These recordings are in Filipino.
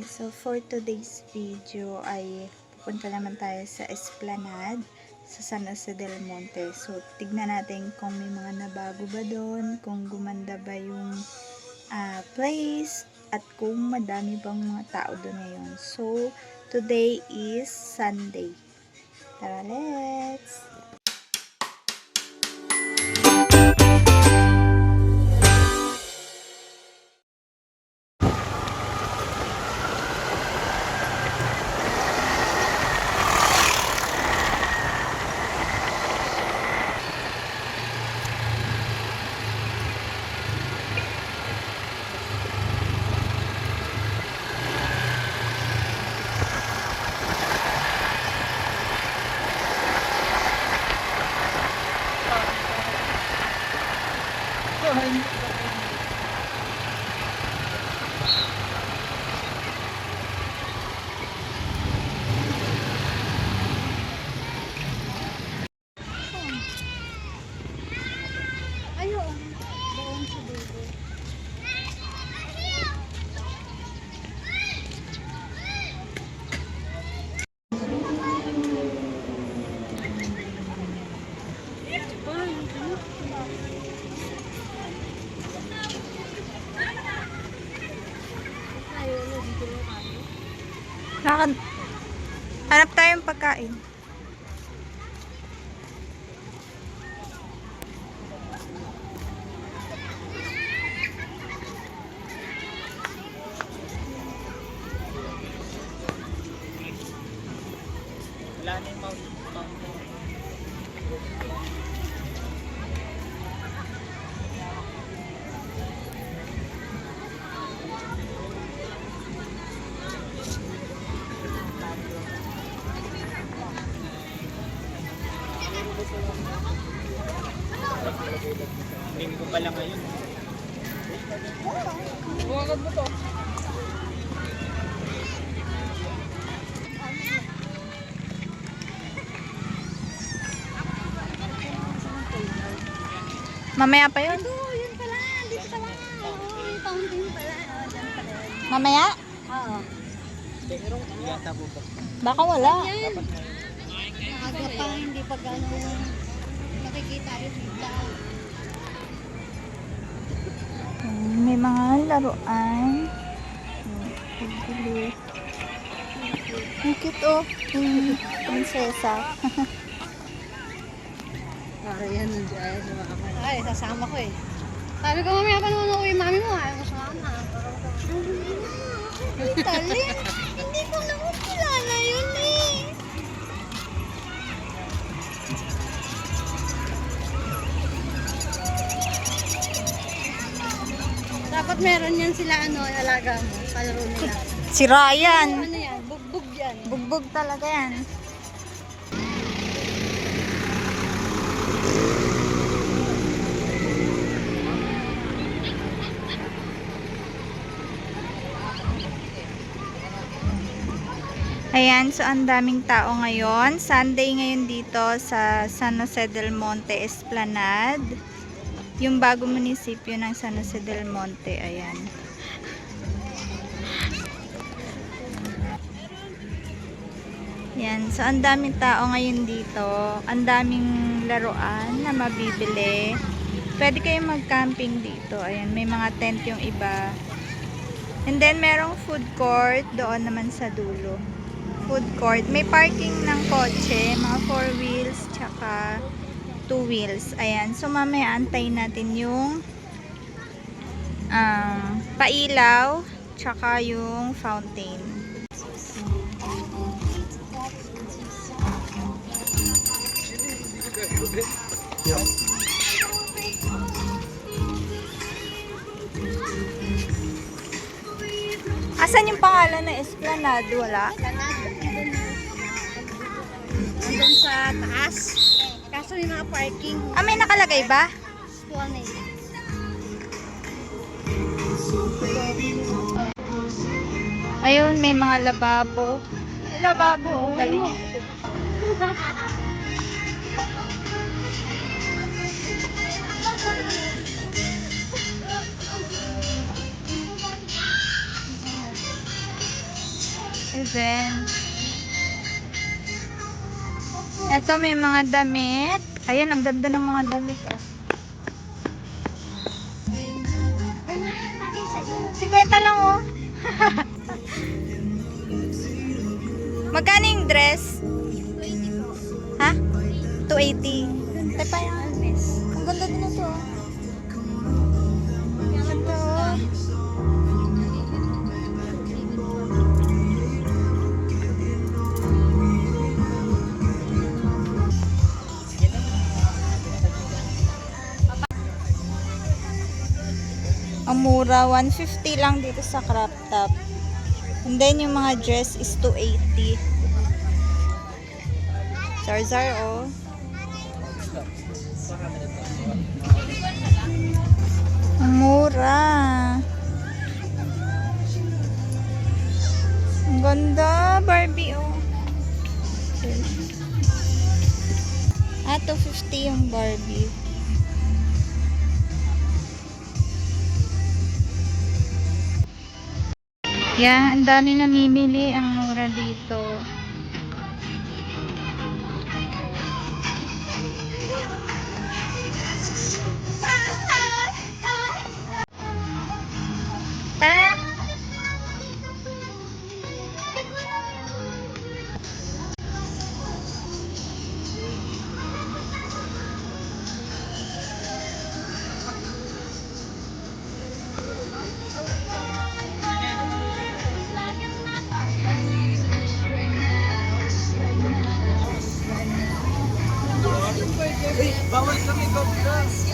So for today's video ay pupunta naman tayo sa Esplanade sa San Jose del Monte. So tignan natin kung may mga nabago ba doon, kung gumanda ba yung place, at kung madami bang mga tao doon ngayon. So today is Sunday. Tara, let's! Hanap tayong pagkain. Wala na yung mountain. Linggo pa lang ngayon. Buwagad mo to. Mamaya pa yun? Yun pala. Dito pala. Yung fountain pala. Diyan pala. Mamaya? Oo. Yata po ba? Baka wala. Maaga pa. Hindi pa gano'n makikita rin dito. May mga laruan. Ang cute oh. Yung prinsesa. Para yan nandiyan. Ay, sasama ko eh. Sabi ko mamaya pa naman uwi mami mo. Ayaw ko sumama. Talin. Hindi ko naman kilala yun eh. Dapat meron yan sila alaga mo. Palaro nila. Si Ryan. Ano yan? Bugbog yan. Bugbog talaga yan. Ayan, so ang daming tao ngayon. Sunday ngayon dito sa San Jose del Monte Esplanade. Yung bagong munisipyo ng San Jose del Monte. Ayan. Ayan, so ang daming tao ngayon dito. Ang daming laruan na mabibili. Pwede kayong mag-camping dito. Ayan, may mga tent yung iba. And then, merong food court doon naman sa dulo. Food court. May parking ng kotse, mga 4 wheels, tsaka 2 wheels. Ayan. So, mamaya antayin natin yung pailaw, tsaka yung fountain. Asan yung pangalan na Esplanade? Wala? Andun sa taas. Kaso yung mga parking. May nakalagay ba? Esplanade. Ayun, may mga lababo. Lababo. Dali. event. Ito may mga damit. Ayan, ang ganda ng mga damit. 50 lang oh. Magkano yung dress? Ha? 280. Tepa yan. Ang ganda din ito. Ito. Ang mura, 150 lang dito sa crop top. And then yung mga dress is 280. Zar-zar oh. Ang mura. Ang ganda, Barbie oh. Ah, 250 yung Barbie. Yeah, ang dami namimili, ang mura dito. Tara! Bawal kami, go, girls.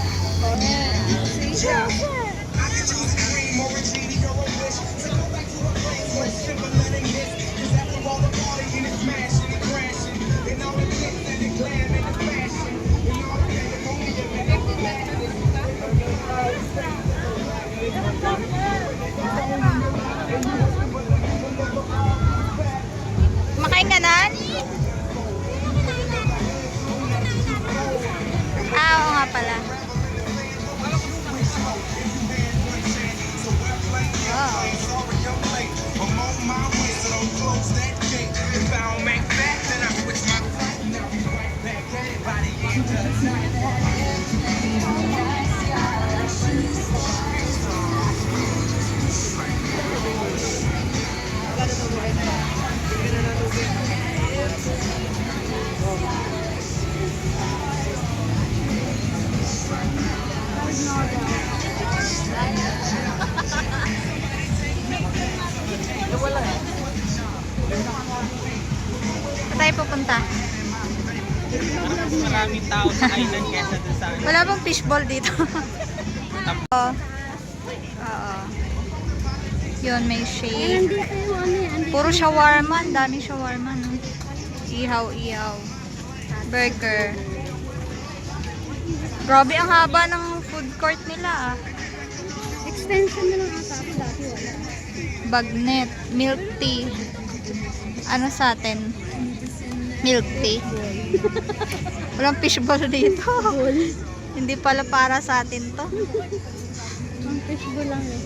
Makain ka na? Ah, oo nga pala. Saan tayo pupunta? Mas maraming tao sa island kesa dun sa ano. Wala bang fishball dito? Oo. Oo. Yun, may shake. Nandito yung ano eh. Andito. Puro shawarma. Ang daming shawarma. No? Ihaw-ihaw. Burger. Grabe, ang haba ng food court nila ah. Extension na lang ata ako dati wala. Bagnet. Milk tea. Ano sa atin? Milk tea. Walang fishball dito. Hindi pala para sa atin to. Ang fishbowl lang eh.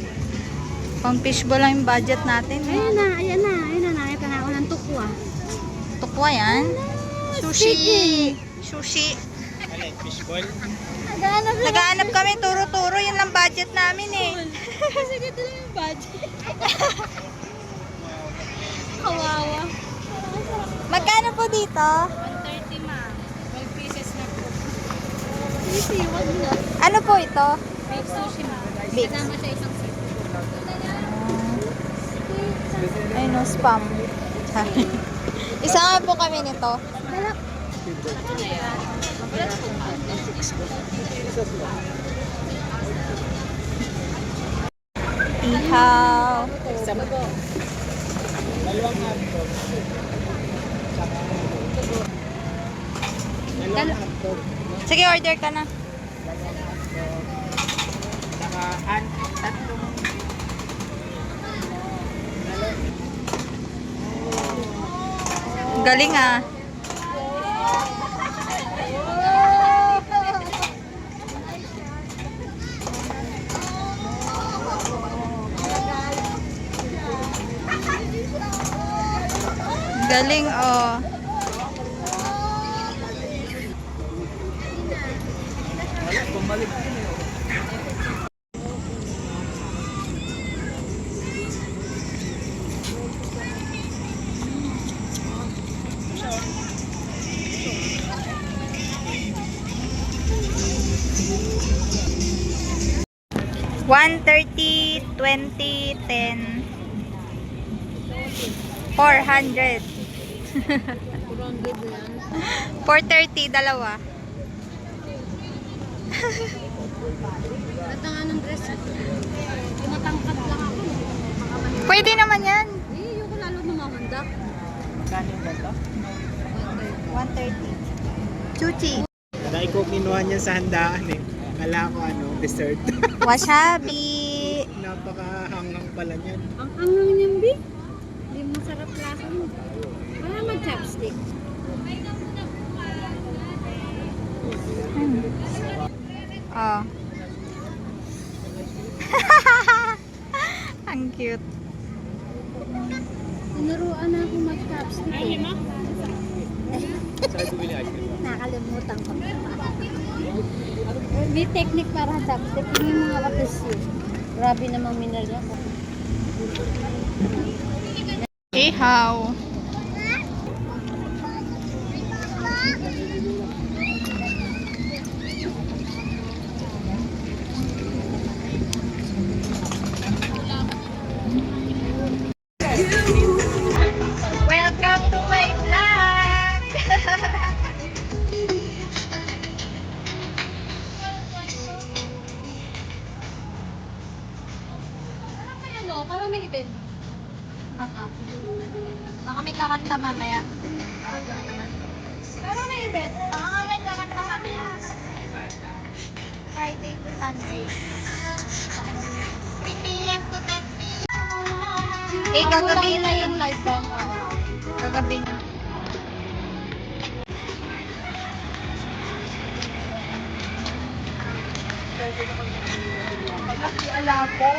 Pang fishball lang yung budget natin. Ayun na, ayan na. Ayun na, nakita na ako ng tukwa. Tukwa yan. Sushi. Sushi. Alay, fishball. Naghanap lang. Nagaanap kami, turo-turo. Yun lang budget namin eh. Kasi dito lang yung budget. Kawawa. Magkano po dito? 130 ma. 12 pieces na po. Easy, wag na. Ano po ito? Bake sushi ma. Bake. Kasama siya isang seafood. Ay no, spam. Isa nga po kami nito. Galak. Ihaw. Dalawang hotdog. Dalawang hotdog. Sige, order ka na. Saka tatlong Galing ah. Galing, oh. Bumalik. 130, 20, 10. 400. 430, dalawa. At ang anong dress? Tumatangkad lang ako. Pwede naman yan. Eh, yung ko lalo mamamanda. Magkano yung ganito? 130. Chuchi. Dahil ko kinuha niya sa handaan eh. Kala ko dessert. Wasabi. Napakahangang pala niyan. Ang angang niyang bi. Hindi mo sarap lasa mo. Wala mag-chopstick. Oh. Ang cute. Tinuruan na ako mag-chopstick eh. Saan bumili ice cream? Nakalimutan ko. May technique para chopstick. Hindi mo nga kapis yun. Grabe namang mineral niya. Ihaw. Welcome to my vlog! Parang may event. Baka may kakanta mamaya. Parang may event. Baka may kakanta mamaya. Friday to Sunday. 3 p.m. to 10 p.m. Eh, gagabi na yung live ba? Gagabi na. Wala po.